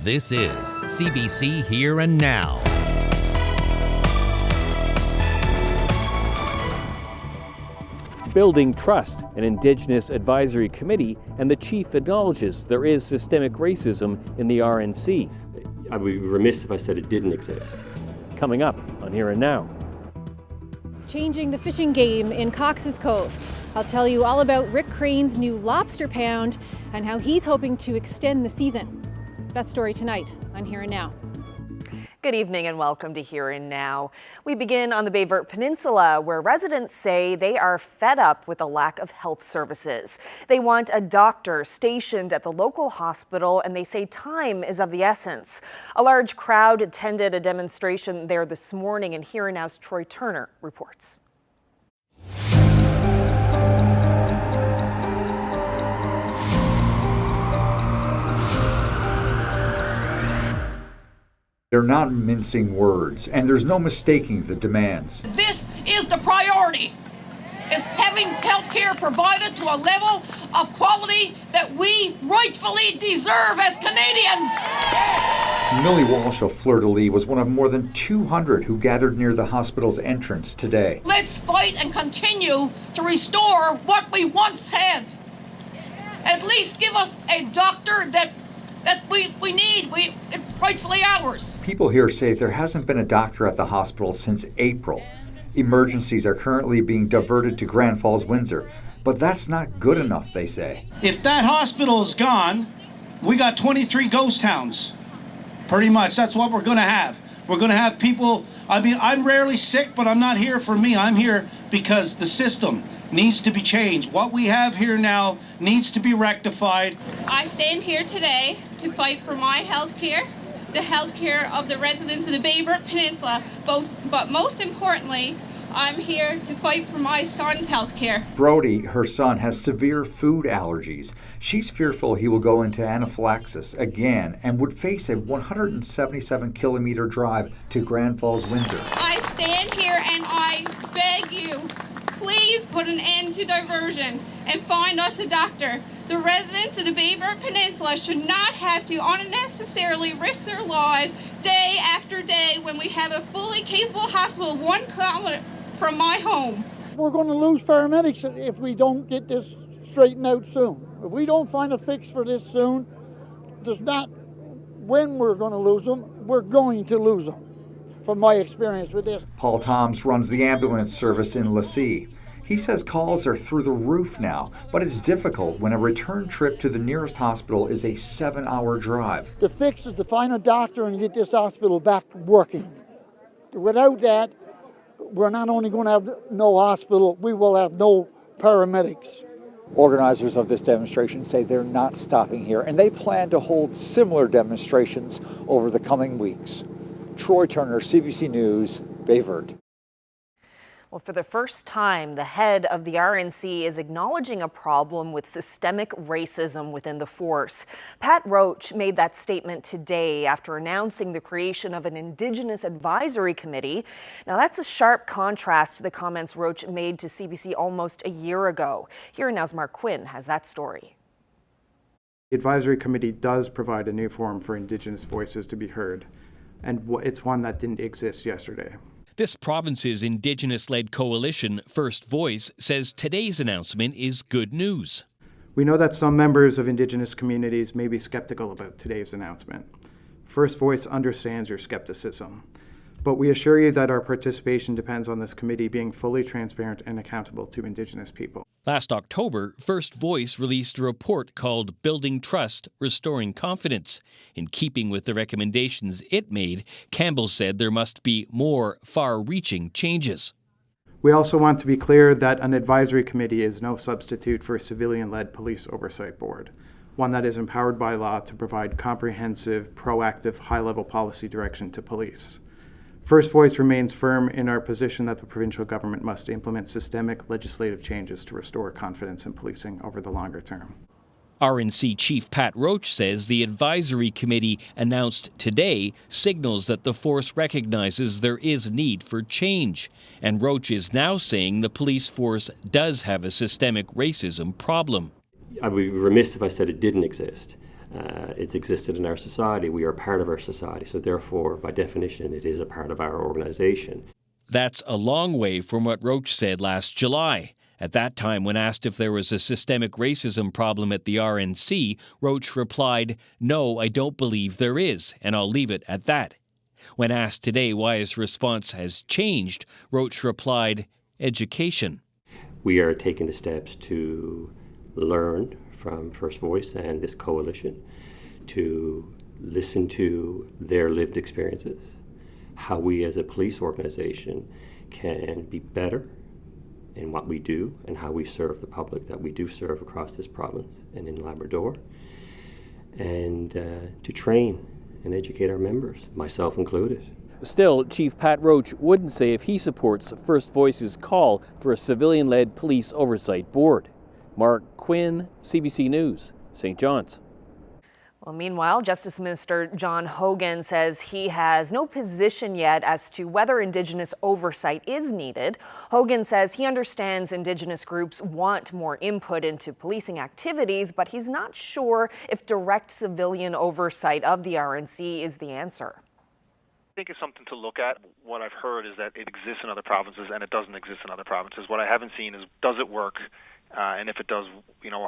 This is CBC Here and Now. Building trust, an Indigenous advisory committee, and the chief acknowledges there is systemic racism in the RNC. I would be remiss if I said it didn't exist. Coming up on Here and Now. Changing the fishing game in Cox's Cove. I'll tell you all about Rick Crane's new lobster pound and how he's hoping to extend the season. That story tonight on Here and Now. Good evening and welcome to Here and Now. We begin on the Baie Verte Peninsula, where residents say they are fed up with the lack of health services. They want a doctor stationed at the local hospital, and they say time is of the essence. A large crowd attended a demonstration there this morning, and Here and Now's Troy Turner reports. They're not mincing words, and there's no mistaking the demands. This is the priority, is having health care provided to a level of quality that we rightfully deserve as Canadians. Millie Walsh of Fleur-de-Lis was one of more than 200 who gathered near the hospital's entrance today. Let's fight and continue to restore what we once had. At least give us a doctor that we need. It's rightfully ours. People here say there hasn't been a doctor at the hospital since April. Emergencies are currently being diverted to Grand Falls, Windsor, but that's not good enough, they say. If that hospital is gone, we got 23 ghost towns. Pretty much, that's what we're gonna have. We're gonna have people, I mean, I'm rarely sick, but I'm not here for me. I'm here because the system needs to be changed. What we have here now needs to be rectified. I stand here today to fight for my health care, the health care of the residents of the Baie Verte Peninsula, but most importantly, I'm here to fight for my son's health care. Brody, her son, has severe food allergies. She's fearful he will go into anaphylaxis again and would face a 177-kilometer drive to Grand Falls, Windsor. I stand here and I beg you, please put an end to diversion and find us a doctor. The residents of the Baie Verte Peninsula should not have to unnecessarily risk their lives day after day when we have a fully capable hospital 1 kilometer from my home. We're going to lose paramedics if we don't get this straightened out soon. If we don't find a fix for this soon, there's not when we're going to lose them, we're going to lose them, from my experience with this. Paul Toms runs the ambulance service in Lassie. He says calls are through the roof now, but it's difficult when a return trip to the nearest hospital is a 7-hour drive. The fix is to find a doctor and get this hospital back working. Without that, we're not only going to have no hospital, we will have no paramedics. Organizers of this demonstration say they're not stopping here, and they plan to hold similar demonstrations over the coming weeks. Troy Turner, CBC News, Baie Verte. Well, for the first time, the head of the RNC is acknowledging a problem with systemic racism within the force. Pat Roach made that statement today after announcing the creation of an Indigenous advisory committee. Now, that's a sharp contrast to the comments Roach made to CBC almost a year ago. Here Now's Mark Quinn has that story. The advisory committee does provide a new forum for Indigenous voices to be heard, and it's one that didn't exist yesterday. This province's Indigenous-led coalition, First Voice, says today's announcement is good news. We know that some members of Indigenous communities may be skeptical about today's announcement. First Voice understands your skepticism, but we assure you that our participation depends on this committee being fully transparent and accountable to Indigenous people. Last October, First Voice released a report called Building Trust, Restoring Confidence. In keeping with the recommendations it made, Campbell said there must be more far-reaching changes. We also want to be clear that an advisory committee is no substitute for a civilian-led police oversight board, one that is empowered by law to provide comprehensive, proactive, high-level policy direction to police. First Voice remains firm in our position that the provincial government must implement systemic legislative changes to restore confidence in policing over the longer term. RNC Chief Pat Roach says the advisory committee announced today signals that the force recognizes there is need for change. And Roach is now saying the police force does have a systemic racism problem. I would be remiss if I said it didn't exist. It's existed in our society. We are part of our society. So therefore, by definition, it is a part of our organization. That's a long way from what Roach said last July. At that time, when asked if there was a systemic racism problem at the RNC, Roach replied, "No, I don't believe there is, and I'll leave it at that." When asked today why his response has changed, Roach replied, "Education." We are taking the steps to learn from First Voice and this coalition, to listen to their lived experiences, how we as a police organization can be better in what we do and how we serve the public that we do serve across this province and in Labrador, and to train and educate our members, myself included. Still, Chief Pat Roach wouldn't say if he supports First Voice's call for a civilian-led police oversight board. Mark Quinn, CBC News, St. John's. Well, meanwhile, Justice Minister John Hogan says he has no position yet as to whether Indigenous oversight is needed. Hogan says he understands Indigenous groups want more input into policing activities, but he's not sure if direct civilian oversight of the RNC is the answer. I think it's something to look at. What I've heard is that it exists in other provinces and it doesn't exist in other provinces. What I haven't seen is, does it work? And if it does,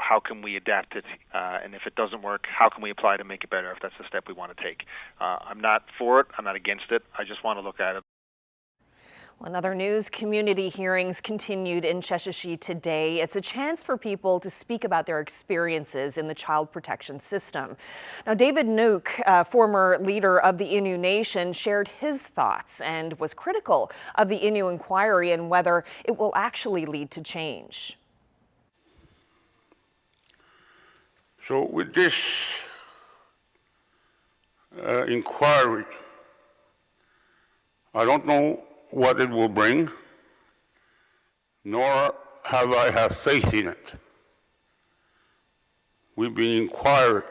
how can we adapt it? And if it doesn't work, how can we apply to make it better if that's the step we want to take? I'm not for it. I'm not against it. I just want to look at it. Well, in other news, community hearings continued in Sheshatshiu today. It's a chance for people to speak about their experiences in the child protection system. Now, David Nuke, former leader of the Innu Nation, shared his thoughts and was critical of the Innu inquiry and whether it will actually lead to change. So with this inquiry, I don't know what it will bring, nor have I have faith in it. We've been inquired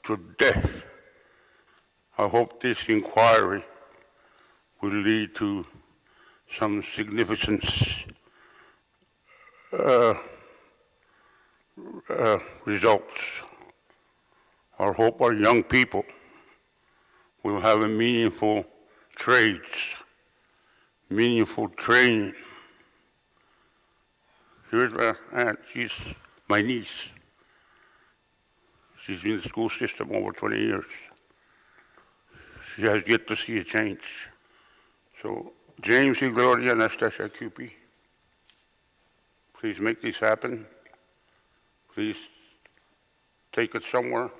to death. I hope this inquiry will lead to some significant results. I hope our young people will have a meaningful trades, meaningful training. Here's my aunt, she's my niece. She's in the school system over 20 years. She has yet to see a change. So, James and Gloria Anastasia QP, please make this happen. Please take it somewhere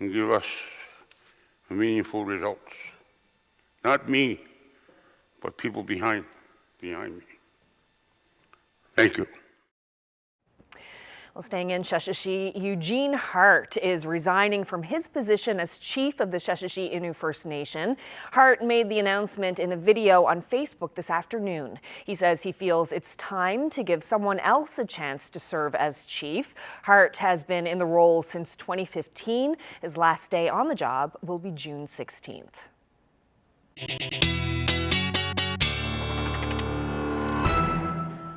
and give us meaningful results. Not me, but people behind me. Thank you. Well, staying in Sheshatshiu, Eugene Hart is resigning from his position as chief of the Sheshatshiu Innu First Nation. Hart made the announcement in a video on Facebook this afternoon. He says he feels it's time to give someone else a chance to serve as chief. Hart has been in the role since 2015. His last day on the job will be June 16th.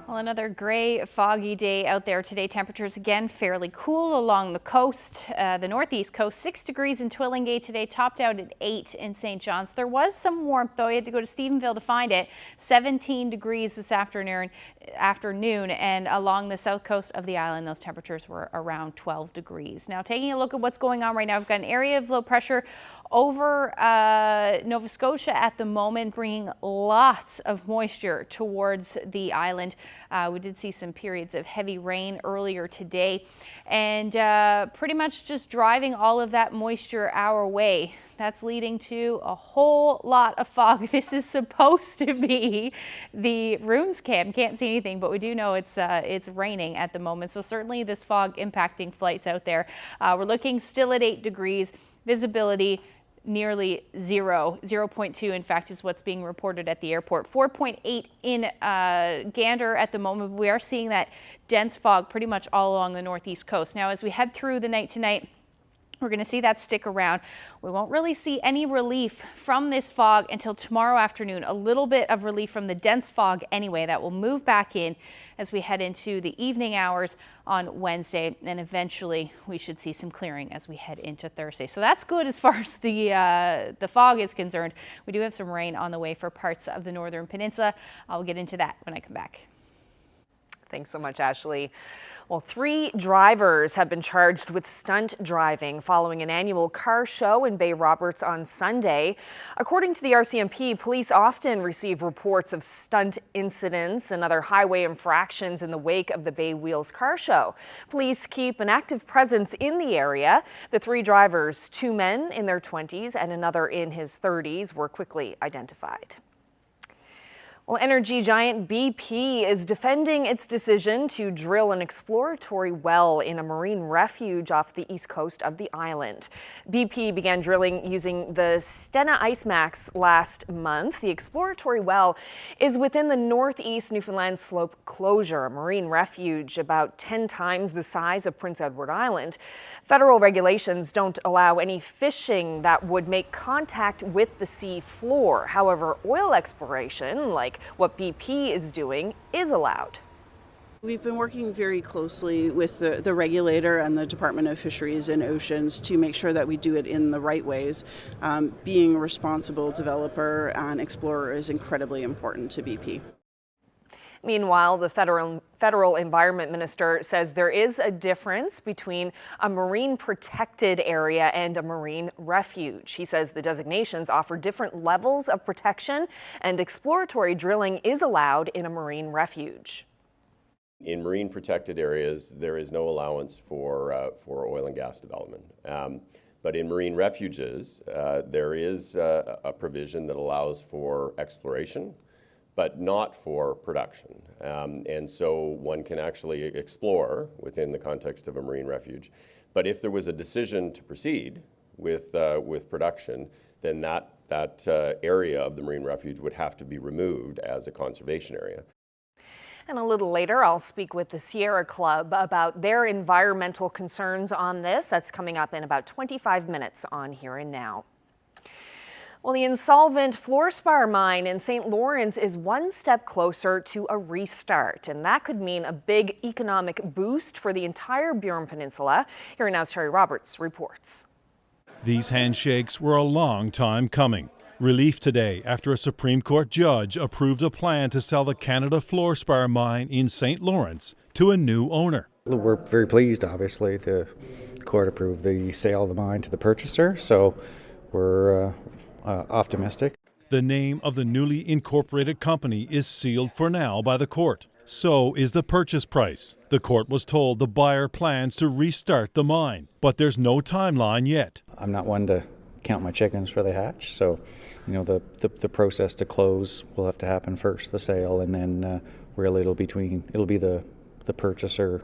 Well, another gray, foggy day out there today. Temperatures again fairly cool along the coast, the northeast coast. 6 degrees in Twillingate today, topped out at 8 in St. John's. There was some warmth, though. You had to go to Stephenville to find it. 17 degrees this afternoon, and along the south coast of the island, those temperatures were around 12 degrees. Now, taking a look at what's going on right now, we've got an area of low pressure over Nova Scotia at the moment, bringing lots of moisture towards the island. We did see some periods of heavy rain earlier today, and pretty much just driving all of that moisture our way. That's leading to a whole lot of fog. This is supposed to be the Runes camp. Can't see anything, but we do know it's raining at the moment. So certainly this fog impacting flights out there. We're looking still at 8 degrees. Visibility nearly 0.2 in fact is what's being reported at the airport. 4.8 in Gander at the moment. We are seeing that dense fog pretty much all along the northeast coast. Now as we head through the night tonight, We're going to see that stick around. We won't really see any relief from this fog until tomorrow afternoon. A little bit of relief from the dense fog anyway. That will move back in as we head into the evening hours on Wednesday. And eventually we should see some clearing as we head into Thursday. So that's good as far as the fog is concerned. We do have some rain on the way for parts of the northern peninsula. I'll get into that when I come back. Thanks so much, Ashley. Well, 3 drivers have been charged with stunt driving following an annual car show in Baie Verte on Sunday. According to the RCMP, police often receive reports of stunt incidents and other highway infractions in the wake of the Baie Wheels car show. Police keep an active presence in the area. The 3 drivers, 2 men in their 20s and another in his 30s, were quickly identified. Well, energy giant BP is defending its decision to drill an exploratory well in a marine refuge off the east coast of the island. BP began drilling using the Stena Ice Max last month. The exploratory well is within the northeast Newfoundland slope closure, a marine refuge about 10 times the size of Prince Edward Island. Federal regulations don't allow any fishing that would make contact with the sea floor. However, oil exploration, like what BP is doing, is allowed. We've been working very closely with the regulator and the Department of Fisheries and Oceans to make sure that we do it in the right ways. Being a responsible developer and explorer is incredibly important to BP. Meanwhile, the federal environment minister says there is a difference between a marine protected area and a marine refuge. He says the designations offer different levels of protection, and exploratory drilling is allowed in a marine refuge. In marine protected areas, there is no allowance for oil and gas development. But in marine refuges, there is a provision that allows for exploration, but not for production. And so one can actually explore within the context of a marine refuge. But if there was a decision to proceed with production, then that area of the marine refuge would have to be removed as a conservation area. And a little later, I'll speak with the Sierra Club about their environmental concerns on this. That's coming up in about 25 minutes on Here and Now. Well, the insolvent fluorspar mine in St. Lawrence is one step closer to a restart, and that could mean a big economic boost for the entire Burin Peninsula. Here Now's Terry Roberts reports. These handshakes were a long time coming. Relief today after a Supreme Court judge approved a plan to sell the Canada fluorspar mine in St. Lawrence to a new owner. We're very pleased, obviously. The court approved the sale of the mine to the purchaser, so we're optimistic. The name of the newly incorporated company is sealed for now by the court. So is the purchase price. The court was told the buyer plans to restart the mine, but there's no timeline yet. I'm not one to count my chickens for they hatch, so the process to close will have to happen first, the sale, and then really it'll be the purchaser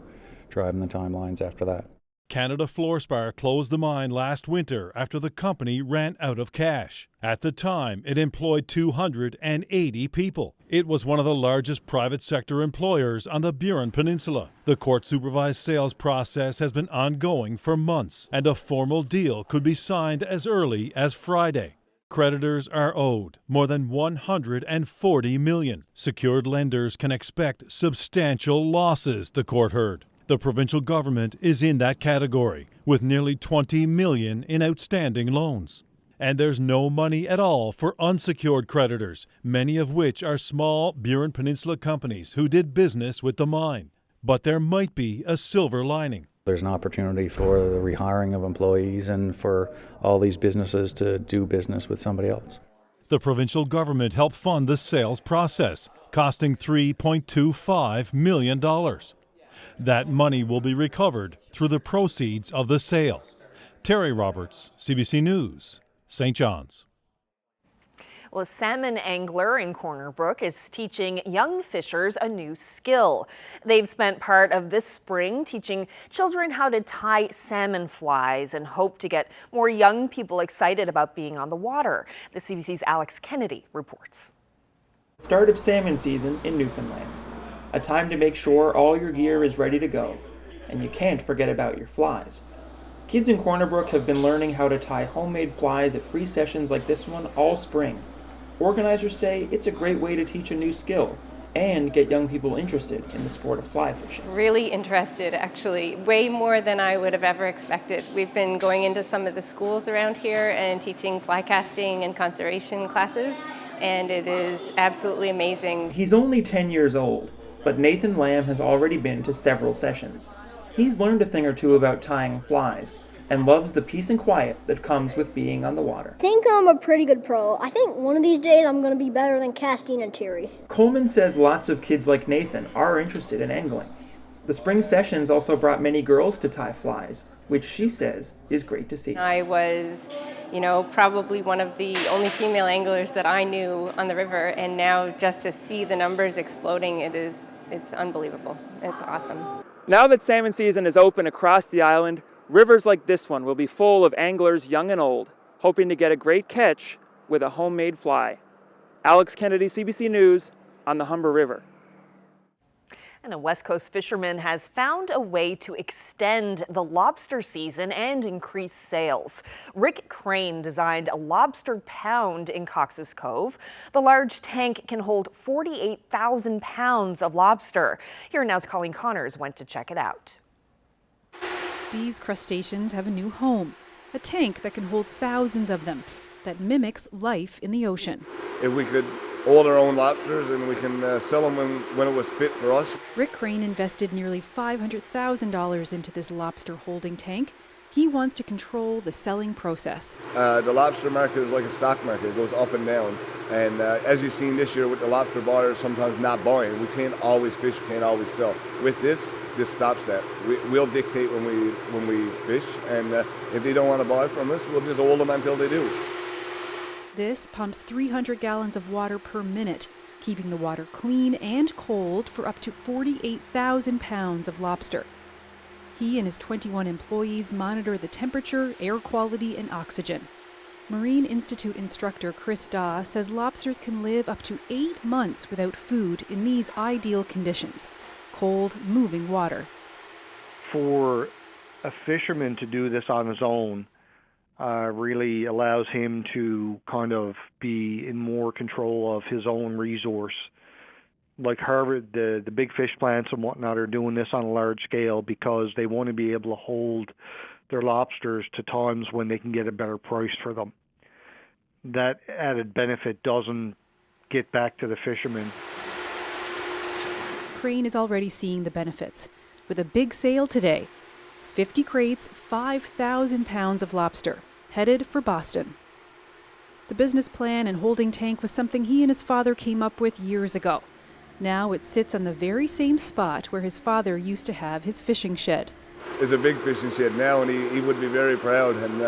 driving the timelines after that. Canada Fluorspar closed the mine last winter after the company ran out of cash. At the time, it employed 280 people. It was one of the largest private sector employers on the Burin Peninsula. The court-supervised sales process has been ongoing for months, and a formal deal could be signed as early as Friday. Creditors are owed more than $140 million. Secured lenders can expect substantial losses, the court heard. The provincial government is in that category, with nearly $20 million in outstanding loans. And there's no money at all for unsecured creditors, many of which are small Burin Peninsula companies who did business with the mine. But there might be a silver lining. There's an opportunity for the rehiring of employees and for all these businesses to do business with somebody else. The provincial government helped fund the sales process, costing $3.25 million. That money will be recovered through the proceeds of the sale. Terry Roberts, CBC News, St. John's. Well, a salmon angler in Corner Brook is teaching young fishers a new skill. They've spent part of this spring teaching children how to tie salmon flies and hope to get more young people excited about being on the water. The CBC's Alex Kennedy reports. Start of salmon season in Newfoundland. A time to make sure all your gear is ready to go, and you can't forget about your flies. Kids in Corner Brook have been learning how to tie homemade flies at free sessions like this one all spring. Organizers say it's a great way to teach a new skill and get young people interested in the sport of fly fishing. Really interested, actually, way more than I would have ever expected. We've been going into some of the schools around here and teaching fly casting and conservation classes, and it is absolutely amazing. He's only 10 years old, but Nathan Lamb has already been to several sessions. He's learned a thing or two about tying flies and loves the peace and quiet that comes with being on the water. I think I'm a pretty good pro. I think one of these days I'm going to be better than Castine and Terry. Coleman says lots of kids like Nathan are interested in angling. The spring sessions also brought many girls to tie flies, which she says is great to see. I was, probably one of the only female anglers that I knew on the river, and now just to see the numbers exploding, it's unbelievable. It's awesome. Now that salmon season is open across the island, rivers like this one will be full of anglers young and old, hoping to get a great catch with a homemade fly. Alex Kennedy, CBC News, on the Humber River. And a West Coast fisherman has found a way to extend the lobster season and increase sales. Rick Crane designed a lobster pound in Cox's Cove. The large tank can hold 48,000 pounds of lobster. Here Now's Colleen Connors went to check it out. These crustaceans have a new home, a tank that can hold thousands of them, that mimics life in the ocean. If we could hold our own lobsters and we can sell them when it was fit for us. Rick Crane invested nearly $500,000 into this lobster holding tank. He wants to control the selling process. The lobster market is like a stock market. It goes up and down. And as you've seen this year with the lobster buyers sometimes not buying, we can't always fish, can't always sell. With this stops that. We'll dictate when we fish, and if they don't want to buy from us, we'll just hold them until they do. This pumps 300 gallons of water per minute, keeping the water clean and cold for up to 48,000 pounds of lobster. He and his 21 employees monitor the temperature, air quality, and oxygen. Marine Institute instructor Chris Daw says lobsters can live up to 8 months without food in these ideal conditions: cold, moving water. For a fisherman to do this on his own really allows him to kind of be in more control of his own resource. Like Harvard, the big fish plants and whatnot are doing this on a large scale because they want to be able to hold their lobsters to times when they can get a better price for them. That added benefit doesn't get back to the fishermen. Crane is already seeing the benefits with a big sale today. 50 crates, 5,000 pounds of lobster, headed for Boston. The business plan and holding tank was something he and his father came up with years ago. Now it sits on the very same spot where his father used to have his fishing shed. It's a big fishing shed now, and he would be very proud, and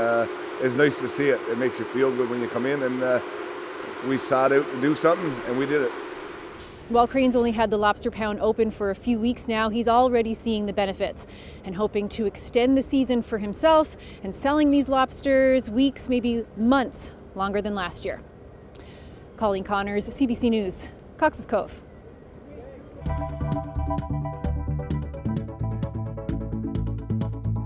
it's nice to see it. It makes you feel good when you come in, and we sought out to do something, and we did it. While Crane's only had the lobster pound open for a few weeks now, he's already seeing the benefits and hoping to extend the season for himself and selling these lobsters weeks, maybe months longer than last year. Colleen Connors, CBC News, Cox's Cove.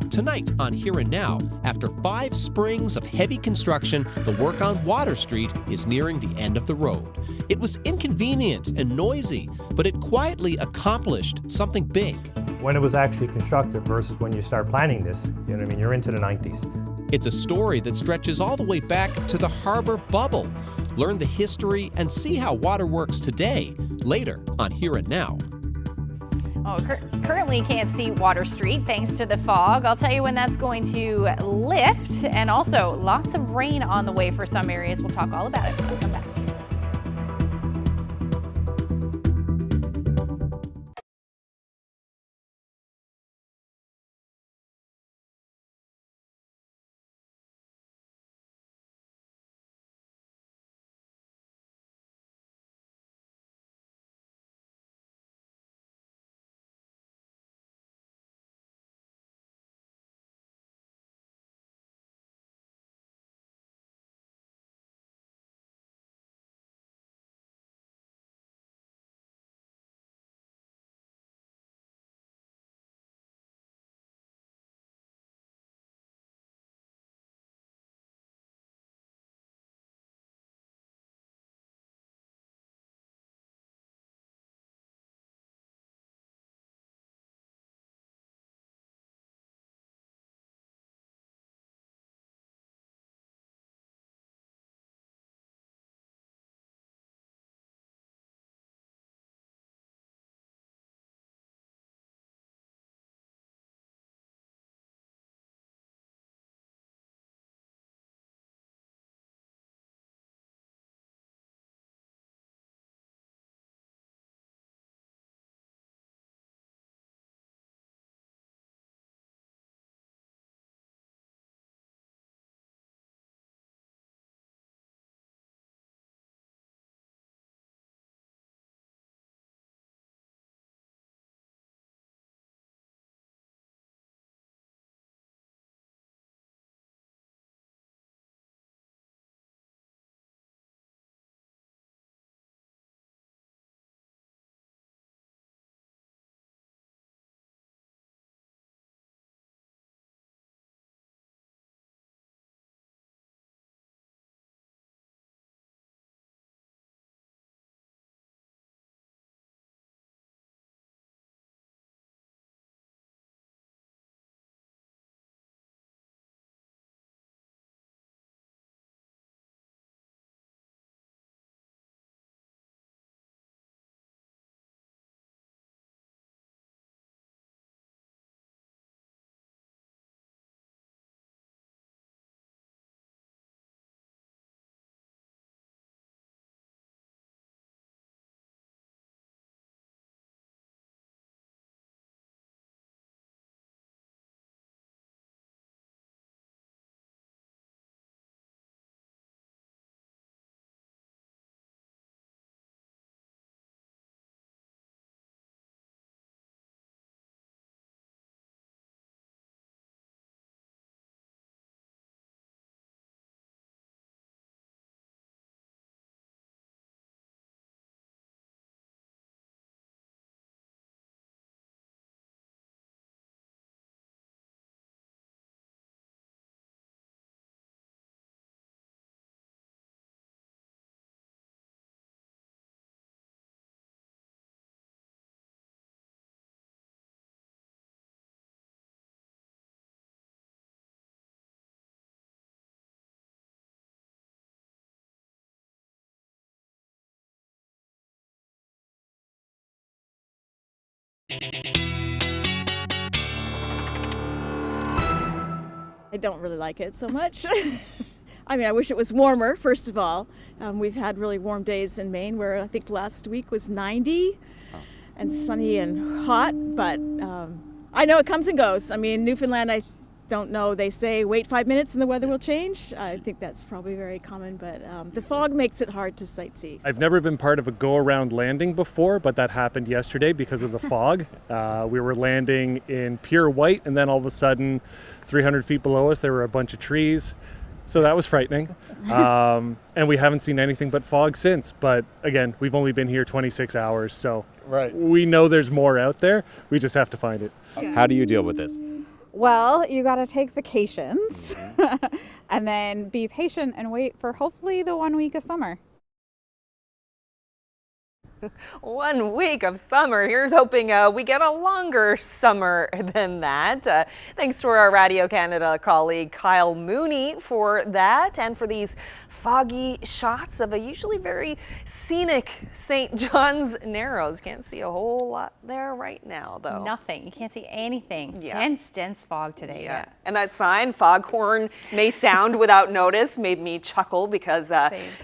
Tonight on Here and Now, after 5 springs of heavy construction, the work on Water Street is nearing the end of the road. It was inconvenient and noisy, but it quietly accomplished something big. When it was actually constructed versus when you start planning this, you know what I mean, you're into the 90s. It's a story that stretches all the way back to the harbor bubble. Learn the history and see how water works today, later on Here and Now. Oh, currently can't see Water Street thanks to the fog. I'll tell you when that's going to lift, and also lots of rain on the way for some areas. We'll talk all about it when we come back. I don't really like it so much. I mean, I wish it was warmer, first of all. We've had really warm days in Maine where I think last week was 90 and sunny and hot, but I know it comes and goes. I mean, Newfoundland, I don't know, they say wait 5 minutes and the weather will change. I think that's probably very common, but the fog makes it hard to sightsee. I've never been part of a go-around landing before, but that happened yesterday because of the fog. We were landing in pure white, and then all of a sudden, 300 feet below us, there were a bunch of trees. So that was frightening. And we haven't seen anything but fog since. But again, we've only been here 26 hours, so we know there's more out there. We just have to find it. How do you deal with this? Well, you got to take vacations and then be patient and wait for hopefully the 1 week of summer. 1 week of summer. Here's hoping we get a longer summer than that. Thanks to our Radio Canada colleague Kyle Mooney for that, and for these foggy shots of a usually very scenic St. John's Narrows. Can't see a whole lot there right now, though. Nothing. You can't see anything. Yeah. Dense fog today. Yeah. And that sign, foghorn may sound without notice, made me chuckle because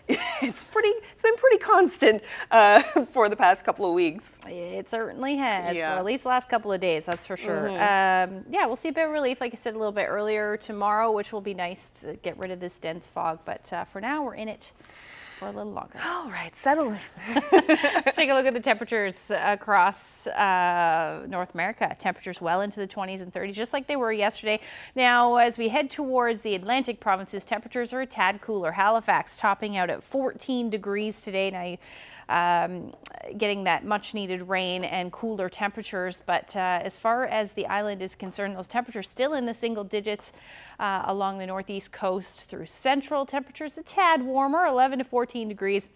it's been pretty constant for the past couple of weeks. It certainly has, Yeah. or at least the last couple of days, that's for sure. Yeah, we'll see a bit of relief, like I said a little bit earlier tomorrow, which will be nice to get rid of this dense fog. But for now, we're in it for a little longer. All right, settle in. Let's take a look at the temperatures across North America. Temperatures well into the 20s and 30s, just like they were yesterday. Now, as we head towards the Atlantic provinces, temperatures are a tad cooler. Halifax topping out at 14 degrees today. Now, getting that much needed rain and cooler temperatures, but as far as the island is concerned, those temperatures still in the single digits along the northeast coast through central. Temperatures a tad warmer, 11 to 14 degrees.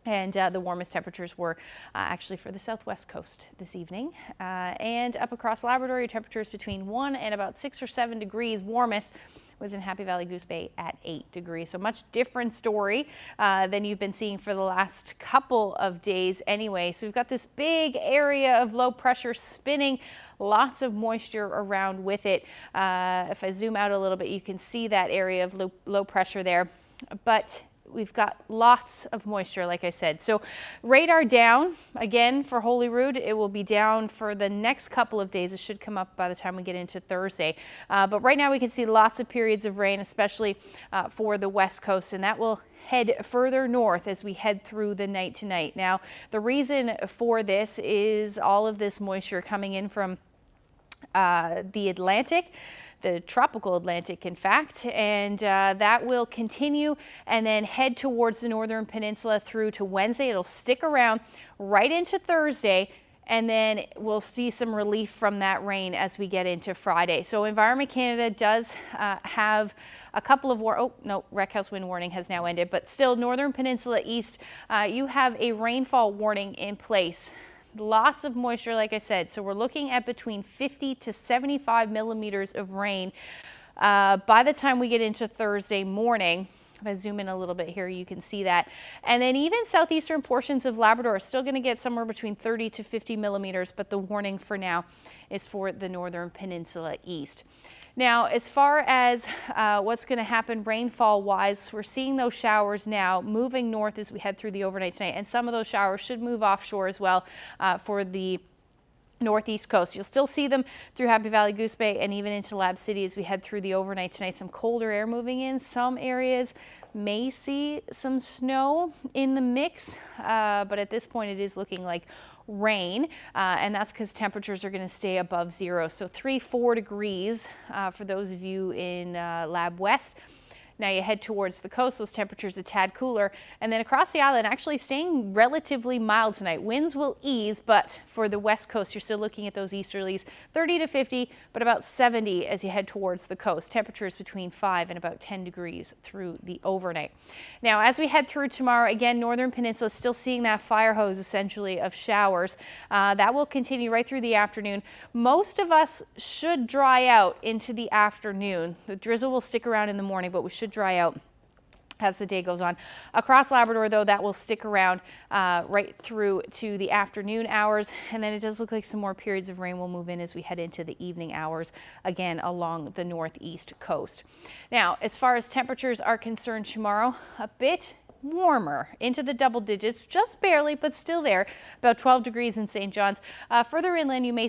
And the warmest temperatures were actually for the southwest coast this evening. And up across Labrador, your temperatures between 1 and about 6 or 7 degrees. Warmest was in Happy Valley Goose Bay at 8 degrees. So much different story than you've been seeing for the last couple of days anyway. So we've got this big area of low pressure spinning, lots of moisture around with it. If I zoom out a little bit, you can see that area of low pressure there. But we've got lots of moisture, like I said. So radar down again for Holyrood. It will be down for the next couple of days. It should come up by the time we get into Thursday. But right now we can see lots of periods of rain, especially for the west coast, and that will head further north as we head through the night tonight. Now, the reason for this is all of this moisture coming in from the Atlantic, the tropical Atlantic, in fact, and that will continue and then head towards the northern peninsula through to Wednesday. It'll stick around right into Thursday, and then we'll see some relief from that rain as we get into Friday. So Environment Canada does have a couple of wreck house wind warning has now ended, but still northern peninsula east, you have a rainfall warning in place. Lots of moisture, like I said, so we're looking at between 50 to 75 millimeters of rain by the time we get into Thursday morning. If I zoom in a little bit here, you can see that. And then even southeastern portions of Labrador are still going to get somewhere between 30 to 50 millimeters, but the warning for now is for the northern peninsula east. Now, as far as what's going to happen rainfall-wise, we're seeing those showers now moving north as we head through the overnight tonight, and some of those showers should move offshore as well for the northeast coast. You'll still see them through Happy Valley Goose Bay and even into Lab City as we head through the overnight tonight. Some colder air moving in. Some areas may see some snow in the mix, but at this point it is looking like rain, and that's because temperatures are going to stay above zero. So 3-4 degrees for those of you in Lab West. Now you head towards the coast, those temperatures a tad cooler, and then across the island actually staying relatively mild tonight. Winds will ease, but for the west coast you're still looking at those easterlies 30 to 50, but about 70 as you head towards the coast. Temperatures between 5 and about 10 degrees through the overnight. Now as we head through tomorrow, again, northern peninsula still seeing that fire hose essentially of showers. That will continue right through the afternoon. Most of us should dry out into the afternoon. The drizzle will stick around in the morning, but we should dry out as the day goes on. Across Labrador, though, that will stick around right through to the afternoon hours, and then it does look like some more periods of rain will move in as we head into the evening hours, again along the northeast coast. Now, as far as temperatures are concerned tomorrow, a bit warmer into the double digits, just barely, but still there, about 12 degrees in St. John's. Further inland, you may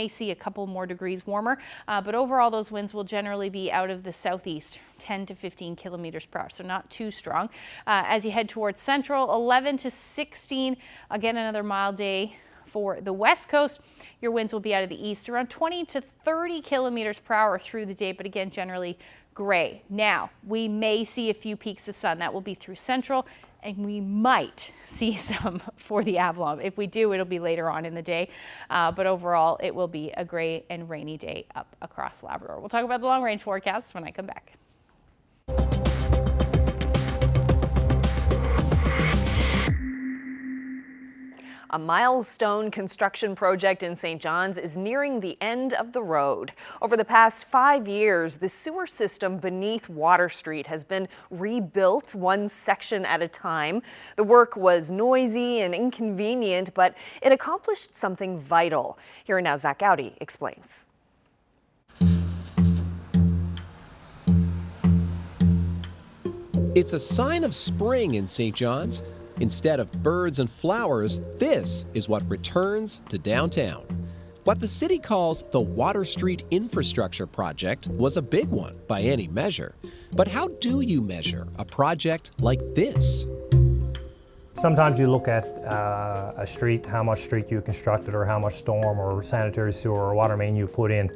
see a couple more degrees warmer, but overall those winds will generally be out of the southeast, 10 to 15 kilometers per hour, so not too strong. As you head towards central, 11 to 16, again another mild day. For the west coast, your winds will be out of the east, around 20 to 30 kilometers per hour through the day, but again generally gray. Now, we may see a few peaks of sun. That will be through central, and we might see some for the Avalon. If we do, it'll be later on in the day, but overall it will be a gray and rainy day up across Labrador. We'll talk about the long-range forecasts when I come back. A milestone construction project in St. John's is nearing the end of the road. Over the past 5 years, the sewer system beneath Water Street has been rebuilt one section at a time. The work was noisy and inconvenient, but it accomplished something vital. Here now, Zach Gowdy explains. It's a sign of spring in St. John's. Instead of birds and flowers, this is what returns to downtown. What the city calls the Water Street Infrastructure Project was a big one by any measure. But how do you measure a project like this? Sometimes you look at a street, how much street you constructed or how much storm or sanitary sewer or water main you put in.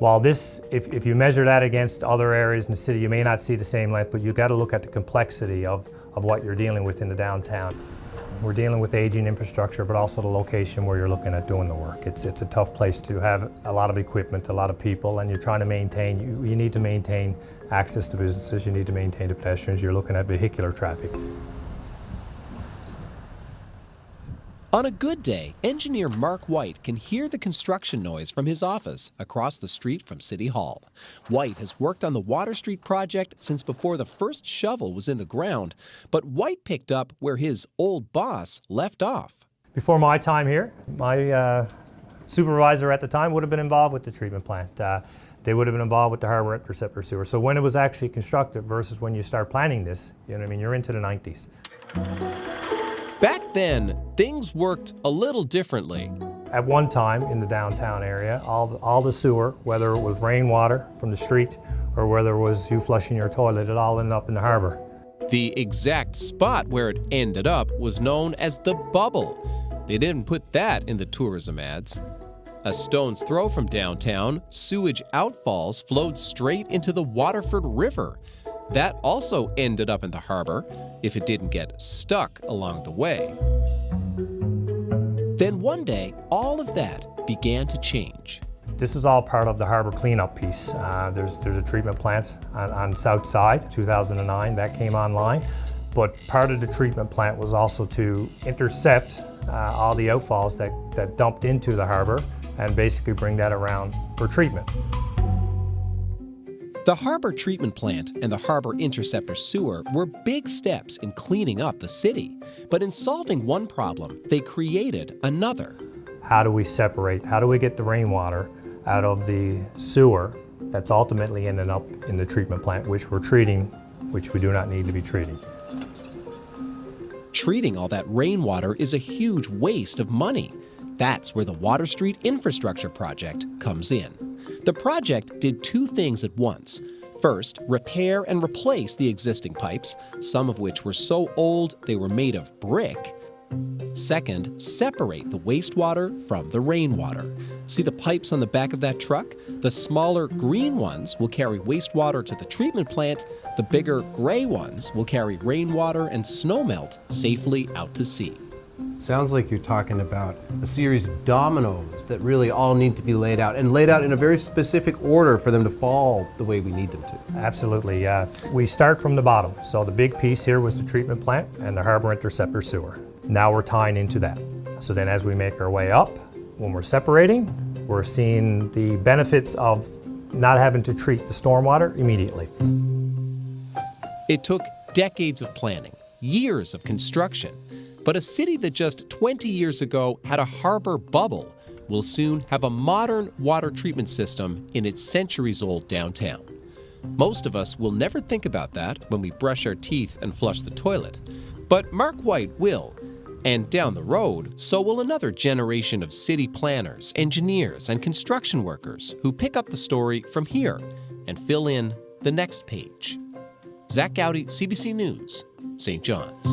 While this, if you measure that against other areas in the city, you may not see the same length, but you've got to look at the complexity of what you're dealing with in the downtown. We're dealing with aging infrastructure, but also the location where you're looking at doing the work. It's a tough place to have a lot of equipment, a lot of people, and you're trying to maintain, you need to maintain access to businesses, you need to maintain the pedestrians, you're looking at vehicular traffic. On a good day, engineer Mark White can hear the construction noise from his office across the street from City Hall. White has worked on the Water Street project since before the first shovel was in the ground, but White picked up where his old boss left off. Before my time here, my supervisor at the time would have been involved with the treatment plant. They would have been involved with the harbor interceptor sewer. So when it was actually constructed versus when you start planning this, you know what I mean, you're into the 90s. Back then, things worked a little differently. At one time in the downtown area, all the sewer, whether it was rainwater from the street or whether it was you flushing your toilet, it all ended up in the harbor. The exact spot where it ended up was known as the bubble. They didn't put that in the tourism ads. A stone's throw from downtown, sewage outfalls flowed straight into the Waterford River. That also ended up in the harbor if it didn't get stuck along the way. Then one day, all of that began to change. This was all part of the harbor cleanup piece. There's a treatment plant on South Side, 2009, that came online. But part of the treatment plant was also to intercept all the outfalls that dumped into the harbor and basically bring that around for treatment. The harbor treatment plant and the harbor interceptor sewer were big steps in cleaning up the city. But in solving one problem, they created another. How do we separate, how do we get the rainwater out of the sewer that's ultimately ending up in the treatment plant, which we're treating, which we do not need to be treating? Treating all that rainwater is a huge waste of money. That's where the Water Street Infrastructure Project comes in. The project did two things at once. First, repair and replace the existing pipes, some of which were so old they were made of brick. Second, separate the wastewater from the rainwater. See the pipes on the back of that truck? The smaller green ones will carry wastewater to the treatment plant. The bigger gray ones will carry rainwater and snowmelt safely out to sea. Sounds like you're talking about a series of dominoes that really all need to be laid out and laid out in a very specific order for them to fall the way we need them to. Absolutely. We start from the bottom. So the big piece here was the treatment plant and the harbor interceptor sewer. Now we're tying into that. So then as we make our way up, when we're separating, we're seeing the benefits of not having to treat the stormwater immediately. It took decades of planning, years of construction, but a city that just 20 years ago had a harbor bubble will soon have a modern water treatment system in its centuries-old downtown. Most of us will never think about that when we brush our teeth and flush the toilet, but Mark White will. And down the road, so will another generation of city planners, engineers, and construction workers who pick up the story from here and fill in the next page. Zach Gowdy, CBC News, St. John's.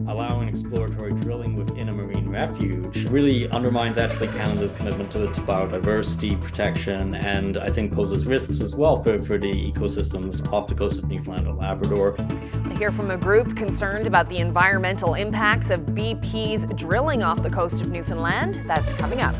Allowing exploratory drilling within a marine refuge really undermines actually Canada's commitment to biodiversity protection, and I think poses risks as well for the ecosystems off the coast of Newfoundland and Labrador. We'll hear from a group concerned about the environmental impacts of BP's drilling off the coast of Newfoundland. That's coming up.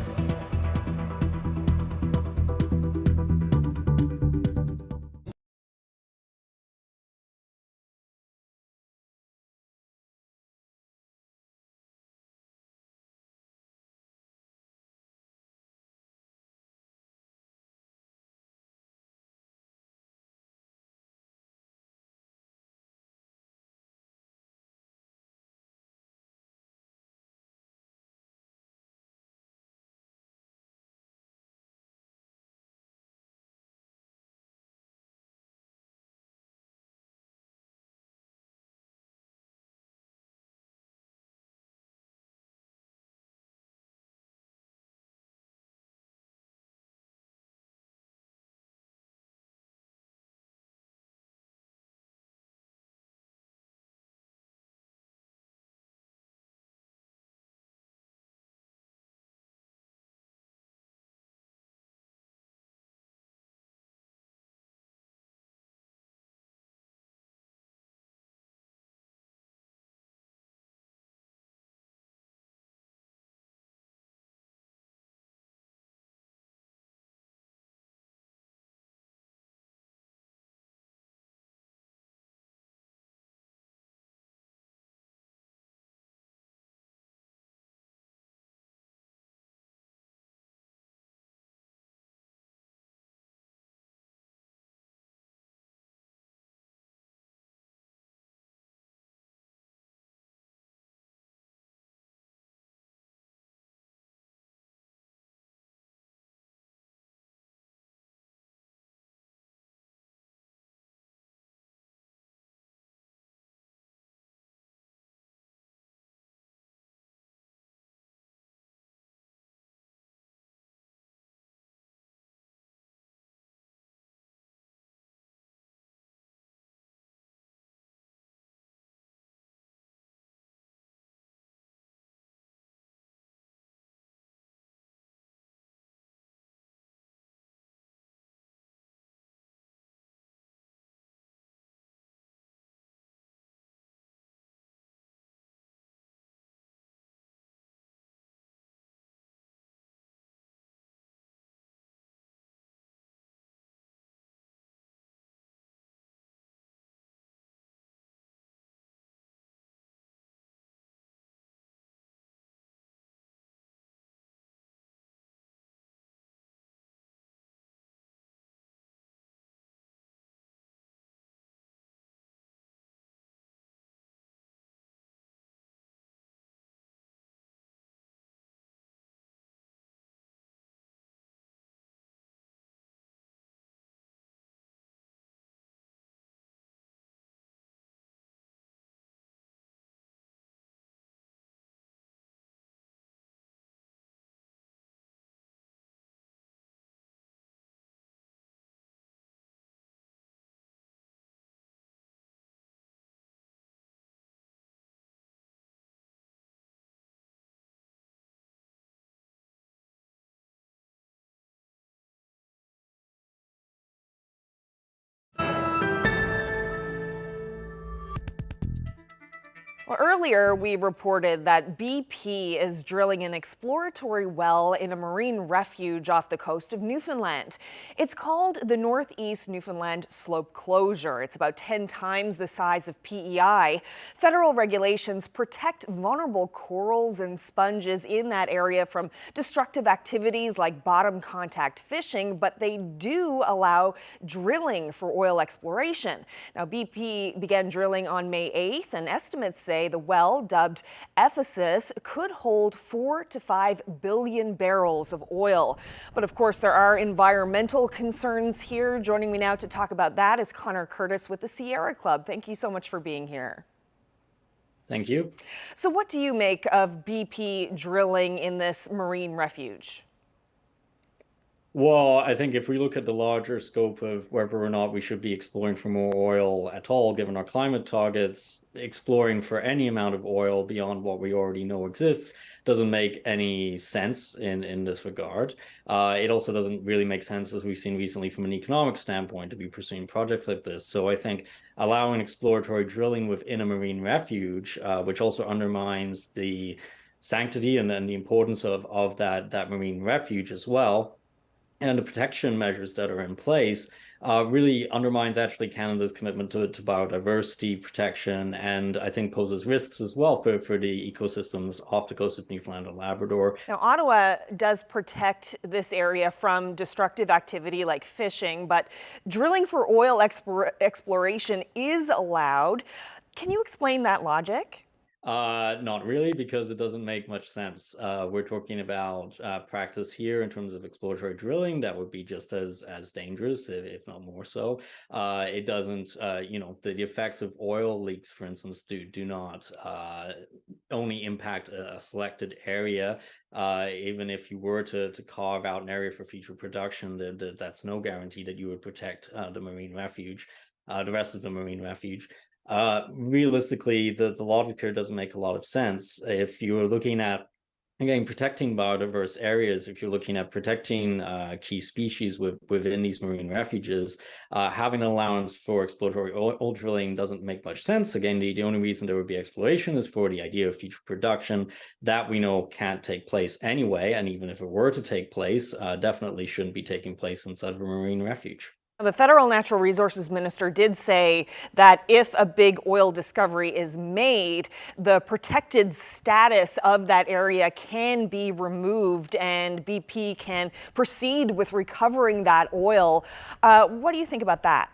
Well, earlier, we reported that BP is drilling an exploratory well in a marine refuge off the coast of Newfoundland. It's called the Northeast Newfoundland Slope Closure. It's about 10 times the size of PEI. Federal regulations protect vulnerable corals and sponges in that area from destructive activities like bottom contact fishing, but they do allow drilling for oil exploration. Now, BP began drilling on May 8th, and estimates say the well, dubbed Ephesus, could hold 4 to 5 billion barrels of oil. But of course, there are environmental concerns here. Joining me now to talk about that is Connor Curtis with the Sierra Club. Thank you so much for being here. Thank you. So what do you make of BP drilling in this marine refuge? Well, I think if we look at the larger scope of whether or not we should be exploring for more oil at all, given our climate targets, exploring for any amount of oil beyond what we already know exists doesn't make any sense in this regard. It also doesn't really make sense, as we've seen recently, from an economic standpoint, to be pursuing projects like this. So I think allowing exploratory drilling within a marine refuge, which also undermines the sanctity and then the importance of that marine refuge as well, and the protection measures that are in place, really undermines actually Canada's commitment to biodiversity protection, and I think poses risks as well for the ecosystems off the coast of Newfoundland and Labrador. Now, Ottawa does protect this area from destructive activity like fishing, but drilling for oil exploration is allowed. Can you explain that logic? Not really, because it doesn't make much sense. We're talking about practice here in terms of exploratory drilling that would be just as dangerous, if not more so. It doesn't, the effects of oil leaks, for instance, do not only impact a selected area. Even if you were to carve out an area for future production, that's no guarantee that you would protect the marine refuge, the rest of the marine refuge. Realistically, the logic here doesn't make a lot of sense. If you're looking at, again, protecting biodiverse areas, if you're looking at protecting key species within these marine refuges, having an allowance for exploratory oil drilling doesn't make much sense. Again, the only reason there would be exploration is for the idea of future production that we know can't take place anyway. And even if it were to take place, definitely shouldn't be taking place inside of a marine refuge. The federal natural resources minister did say that if a big oil discovery is made, the protected status of that area can be removed and BP can proceed with recovering that oil. What do you think about that?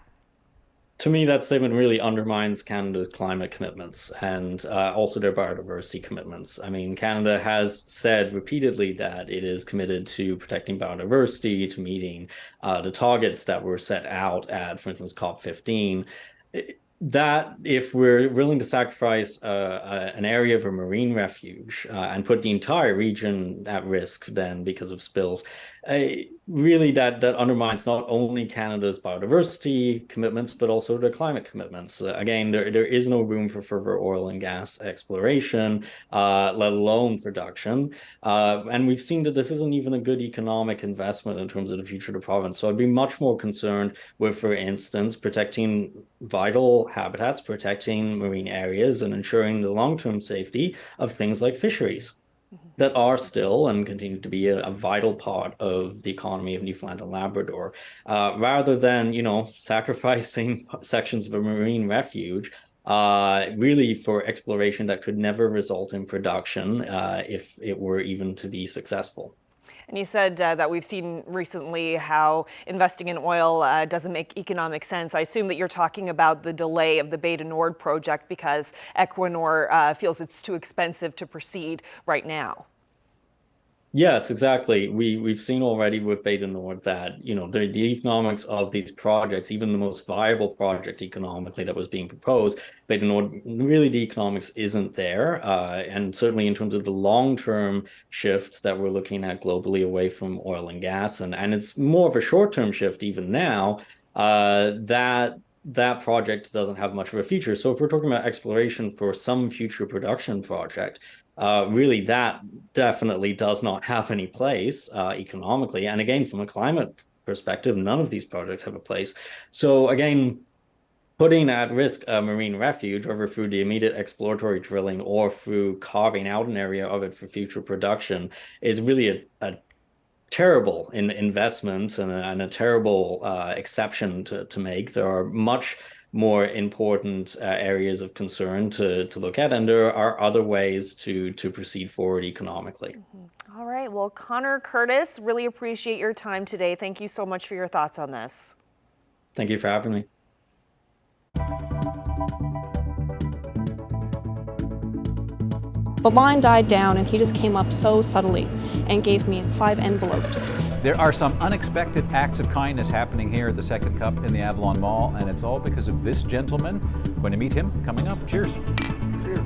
To me, that statement really undermines Canada's climate commitments and also their biodiversity commitments. I mean, Canada has said repeatedly that it is committed to protecting biodiversity, to meeting the targets that were set out at, for instance, COP15. That if we're willing to sacrifice an area of a marine refuge and put the entire region at risk then because of spills, really that undermines not only Canada's biodiversity commitments, but also their climate commitments. Again, there is no room for further oil and gas exploration, let alone production. And we've seen that this isn't even a good economic investment in terms of the future of the province. So I'd be much more concerned with, for instance, protecting vital habitats, protecting marine areas, and ensuring the long-term safety of things like fisheries that are still and continue to be a vital part of the economy of Newfoundland and Labrador, rather than, sacrificing sections of a marine refuge really for exploration that could never result in production if it were even to be successful. And you said that we've seen recently how investing in oil doesn't make economic sense. I assume that you're talking about the delay of the Baie Verte project because Equinor feels it's too expensive to proceed right now. Yes, exactly. We've seen already with Baie Verte that, the economics of these projects, even the most viable project economically that was being proposed, Baie Verte, really the economics isn't there. And certainly in terms of the long-term shift that we're looking at globally away from oil and gas, and it's more of a short-term shift even now, that project doesn't have much of a future. So if we're talking about exploration for some future production project, really that definitely does not have any place economically. And again, from a climate perspective, none of these projects have a place. So again, putting at risk a marine refuge, whether through the immediate exploratory drilling or through carving out an area of it for future production, is really a terrible investment and a terrible exception to make. There are much more important areas of concern to look at, and there are other ways to proceed forward economically. All right, well, Connor Curtis, really appreciate your time today. Thank you so much for your thoughts on this. Thank you for having me. The line died down and he just came up so subtly and gave me 5 envelopes. There are some unexpected acts of kindness happening here at the Second Cup in the Avalon Mall, and it's all because of this gentleman. Going to meet him coming up. Cheers. Cheers.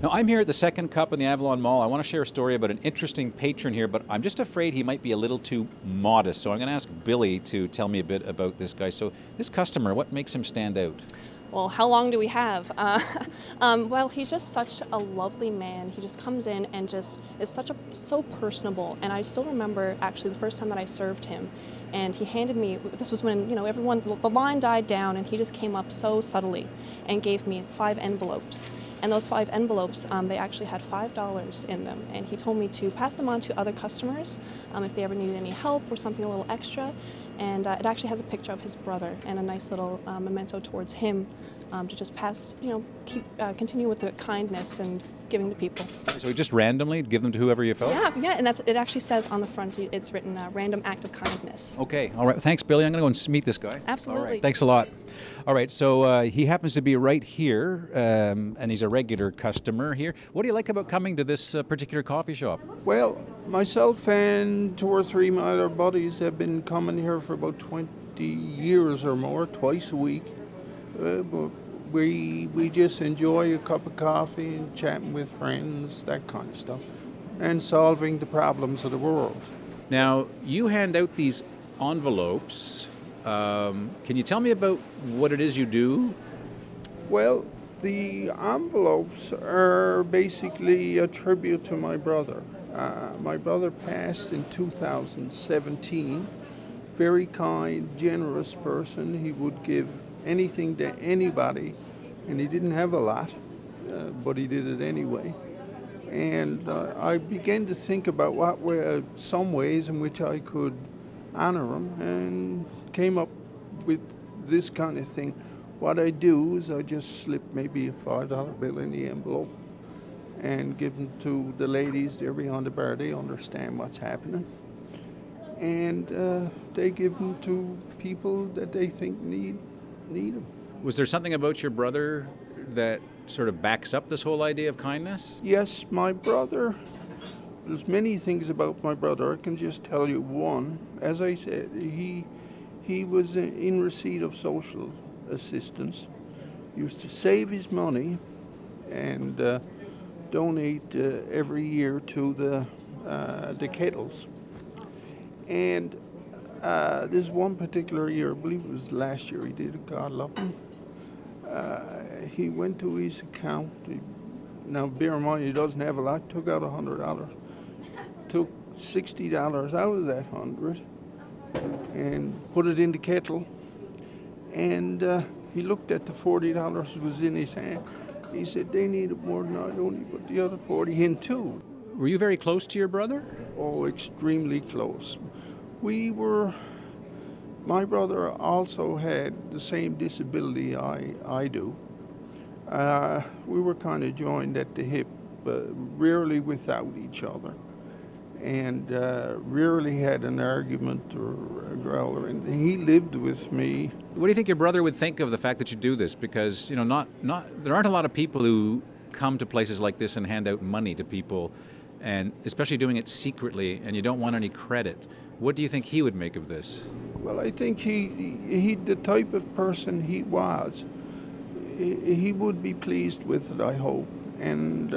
Now, I'm here at the Second Cup in the Avalon Mall. I want to share a story about an interesting patron here, but I'm just afraid he might be a little too modest. So I'm going to ask Billy to tell me a bit about this guy. So this customer, what makes him stand out? well, how long do we have? Well, he's just such a lovely man. He just comes in and just is so personable. And I still remember actually the first time that I served him, and he handed me, this was when, you know, the line died down, and he just came up so subtly and gave me 5 envelopes. And those 5 envelopes, they actually had $5 in them. And he told me to pass them on to other customers if they ever needed any help or something a little extra. And it actually has a picture of his brother and a nice little memento towards him to just pass, you know, continue with the kindness and giving to people. So just randomly give them to whoever you felt? Yeah, and it actually says on the front, it's written random act of kindness. Okay, all right. Thanks, Billy. I'm going to go and meet this guy. Absolutely. All right, thanks a lot. All right, so he happens to be right here, and he's a regular customer here. What do you like about coming to this particular coffee shop? Well, myself and 2 or 3 of my other buddies have been coming here for about 20 years or more, twice a week. But we just enjoy a cup of coffee and chatting with friends, that kind of stuff, and solving the problems of the world. Now, you hand out these envelopes. Can you tell me about what it is you do? Well, the envelopes are basically a tribute to my brother. My brother passed in 2017. Very kind, generous person. He would give anything to anybody, and he didn't have a lot, but he did it anyway. And I began to think about what were some ways in which I could honor him, and came up with this kind of thing. What I do is I just slip maybe a $5 bill in the envelope and give them to the ladies there behind the bar. They understand what's happening. And they give them to people that they think need them. Was there something about your brother that sort of backs up this whole idea of kindness? Yes, my brother. There's many things about my brother. I can just tell you one. As I said, he was in receipt of social assistance. He used to save his money and donate every year to the kettles. And this one particular year, I believe it was last year, he did it, God love him. He went to his account. Now, bear in mind, he doesn't have a lot. Took out $100. Took $60 out of that 100 and put it in the kettle. And he looked at the $40 was in his hand. He said, they need it more than I do. And he put the other 40 in too. Were you very close to your brother? Oh, extremely close. My brother also had the same disability I do. We were kind of joined at the hip, rarely without each other, and rarely had an argument or a growler. And he lived with me. What do you think your brother would think of the fact that you do this? Because, you know, there aren't a lot of people who come to places like this and hand out money to people, and especially doing it secretly, and you don't want any credit. What do you think he would make of this? Well, I think he the type of person he was, he would be pleased with it, I hope. And,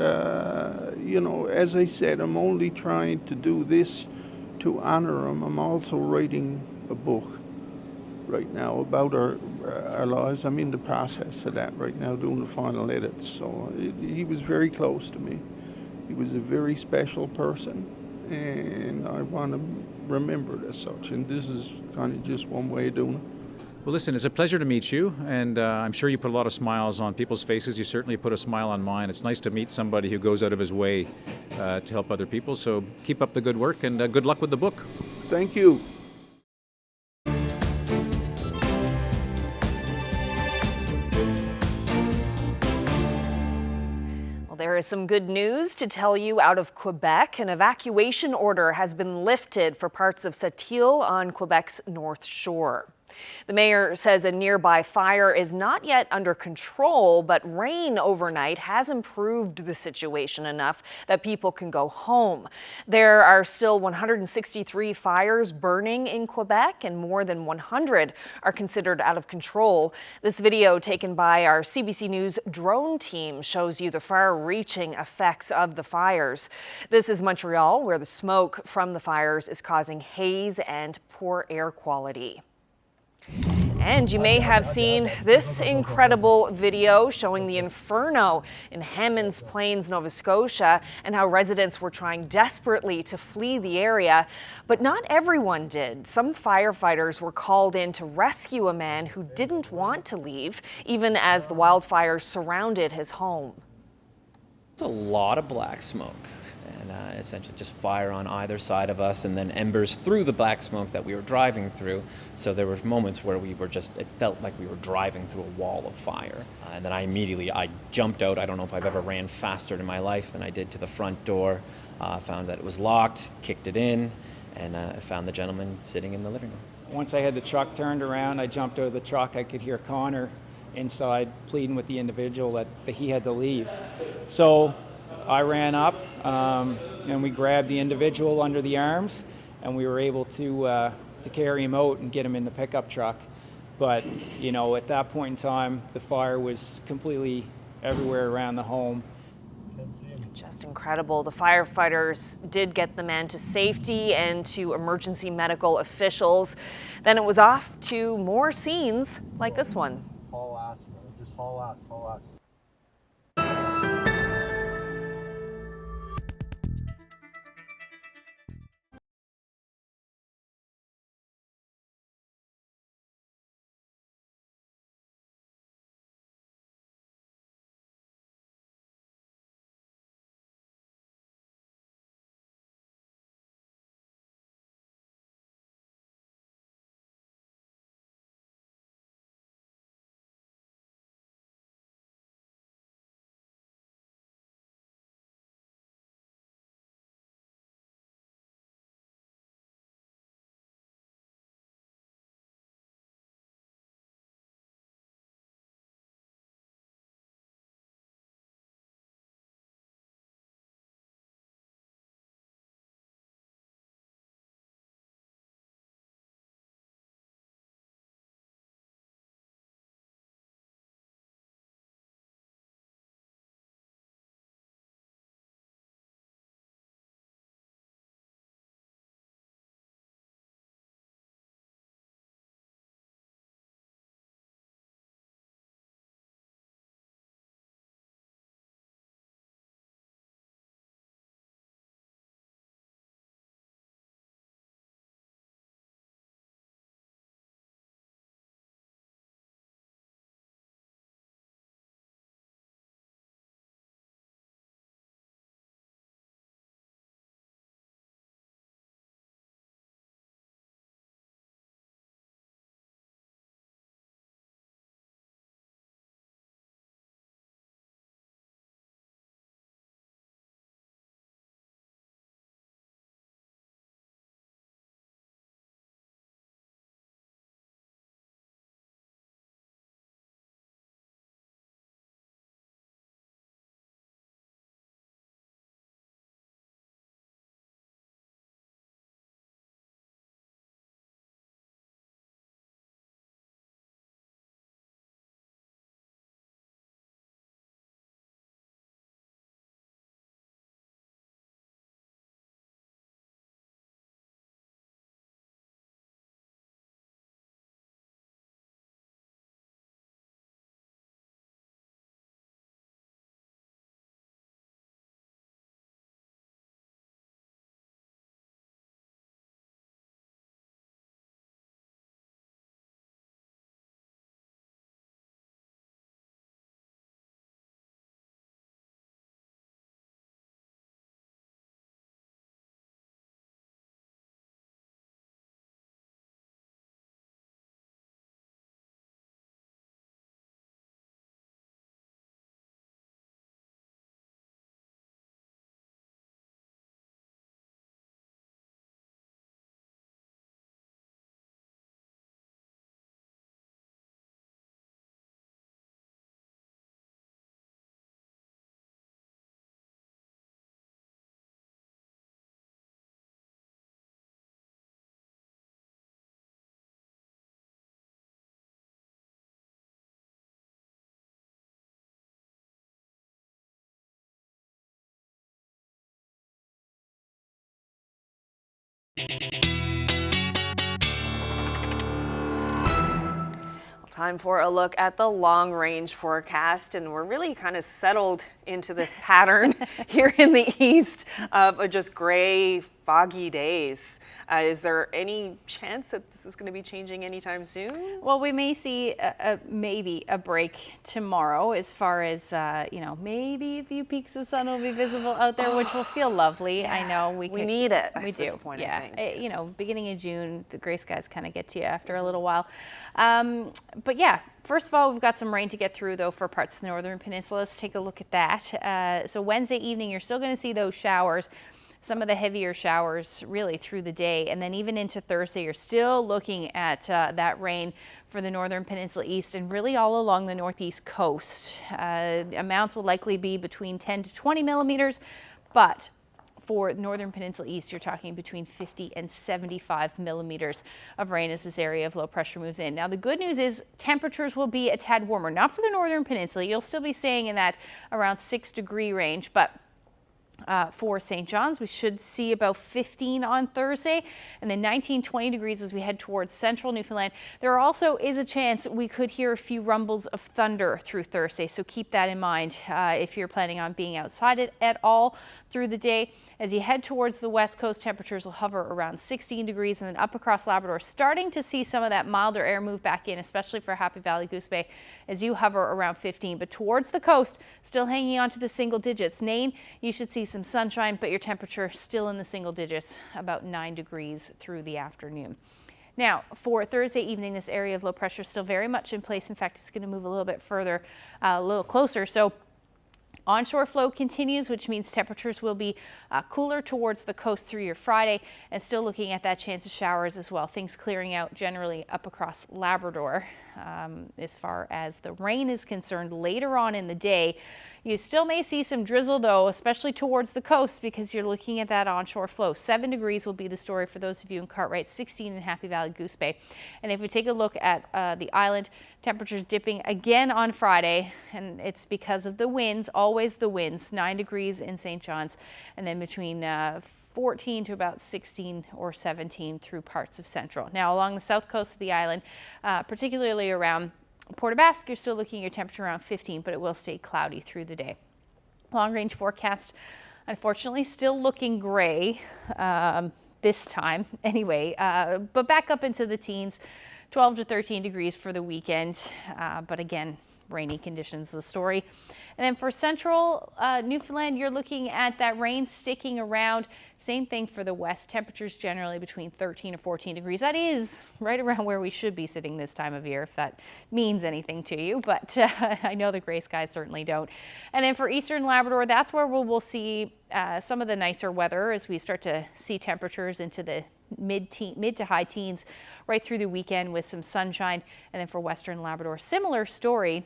you know, as I said, I'm only trying to do this to honor him. I'm also writing a book right now about our lives. I'm in the process of that right now, doing the final edits. So he was very close to me. He was a very special person, and I want to remember it as such. And this is kind of just one way of doing it. Well, listen, it's a pleasure to meet you, and I'm sure you put a lot of smiles on people's faces. You certainly put a smile on mine. It's nice to meet somebody who goes out of his way to help other people. So keep up the good work, and good luck with the book. Thank you. There is some good news to tell you out of Quebec. An evacuation order has been lifted for parts of Sept-Îles on Quebec's North Shore. The mayor says a nearby fire is not yet under control, but rain overnight has improved the situation enough that people can go home. There are still 163 fires burning in Quebec, and more than 100 are considered out of control. This video taken by our CBC News drone team shows you the far-reaching effects of the fires. This is Montreal, where the smoke from the fires is causing haze and poor air quality. And you may have seen this incredible video showing the inferno in Hammonds Plains, Nova Scotia, and how residents were trying desperately to flee the area. But not everyone did. Some firefighters were called in to rescue a man who didn't want to leave, even as the wildfires surrounded his home. There's a lot of black smoke. And essentially just fire on either side of us, and then embers through the black smoke that we were driving through. So there were moments where it felt like we were driving through a wall of fire. And then I jumped out. I don't know if I've ever ran faster in my life than I did to the front door. Found that it was locked, kicked it in, and I found the gentleman sitting in the living room. Once I had the truck turned around, I jumped out of the truck. I could hear Connor inside pleading with the individual that he had to leave. So I ran up and we grabbed the individual under the arms, and we were able to carry him out and get him in the pickup truck. But at that point in time, the fire was completely everywhere around the home. Just incredible. The firefighters did get the man to safety and to emergency medical officials. Then it was off to more scenes like this one. Haul ass, bro. Just haul ass. Time for a look at the long range forecast, and we're really kind of settled into this pattern here in the east of just gray, foggy days. Is there any chance that this is going to be changing anytime soon? Well, we may see maybe a break tomorrow, as far as maybe a few peaks of sun will be visible out there, which will feel lovely. Yeah, I know we need it. We at do. This point, yeah, I think. Beginning of June, the gray skies kind of get to you after a little while. But yeah, first of all, we've got some rain to get through though for parts of the northern peninsula. Let's take a look at that. So Wednesday evening, you're still going to see those showers. Some of the heavier showers really through the day, and then even into Thursday, you're still looking at that rain for the northern peninsula east and really all along the northeast coast. Amounts will likely be between 10 to 20 millimeters, but for northern peninsula east, you're talking between 50 and 75 millimeters of rain as this area of low pressure moves in. Now, the good news is temperatures will be a tad warmer, not for the northern peninsula. You'll still be staying in that around 6-degree range, but for St. John's, we should see about 15 on Thursday, and then 19-20 degrees as we head towards central Newfoundland. There also is a chance we could hear a few rumbles of thunder through Thursday, so keep that in mind if you're planning on being outside at all through the day. As you head towards the west coast, temperatures will hover around 16 degrees, and then up across Labrador, starting to see some of that milder air move back in, especially for Happy Valley Goose Bay, as you hover around 15. But towards the coast, still hanging on to the single digits. Nain, you should see some sunshine, but your temperature still in the single digits, about 9 degrees through the afternoon. Now, for Thursday evening, this area of low pressure is still very much in place. In fact, it's going to move a little bit further, a little closer. So onshore flow continues, which means temperatures will be cooler towards the coast through your Friday, and still looking at that chance of showers as well. Things clearing out generally up across Labrador. As far as the rain is concerned, later on in the day, you still may see some drizzle though, especially towards the coast, because you're looking at that onshore flow. 7 degrees will be the story for those of you in Cartwright, 16 in Happy Valley Goose Bay. And if we take a look at the island, temperatures dipping again on Friday, and it's because of the winds, always the winds, 9 degrees in St. John's, and then between 14 to about 16 or 17 through parts of central. Now, along the south coast of the island, particularly around Port aux Basques, you're still looking at your temperature around 15, but it will stay cloudy through the day. Long range forecast, unfortunately, still looking gray this time anyway, but back up into the teens, 12 to 13 degrees for the weekend, but again, rainy conditions the story. And then for central Newfoundland, you're looking at that rain sticking around. Same thing for the west. Temperatures generally between 13 and 14 degrees. That is right around where we should be sitting this time of year, if that means anything to you, but I know the gray skies certainly don't. And then for eastern Labrador, that's where we'll see some of the nicer weather as we start to see temperatures into the mid to high teens right through the weekend with some sunshine. And then for western Labrador, similar story,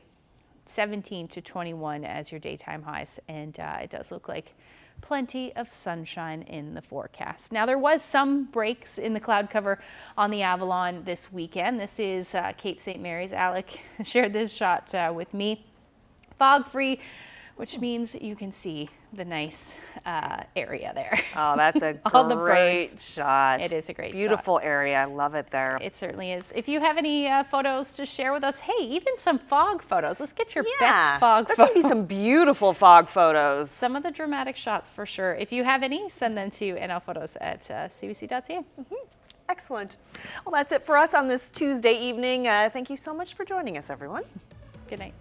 17 to 21 as your daytime highs, and it does look like plenty of sunshine in the forecast. Now, there was some breaks in the cloud cover on the Avalon this weekend. This is Cape St. Mary's. Alec shared this shot with me. Fog free, which means you can see the nice area there. Oh, that's a All the great birds. shot. It is a great Beautiful shot. area. I love it there. It certainly is. If you have any photos to share with us, hey, even some fog photos. Let's get your best fog there photos. could be some beautiful fog photos. Some of the dramatic shots for sure. If you have any, send them to nlphotos at cbc.ca. Excellent. Well, that's it for us on this Tuesday evening. Thank you so much for joining us, everyone. Good night.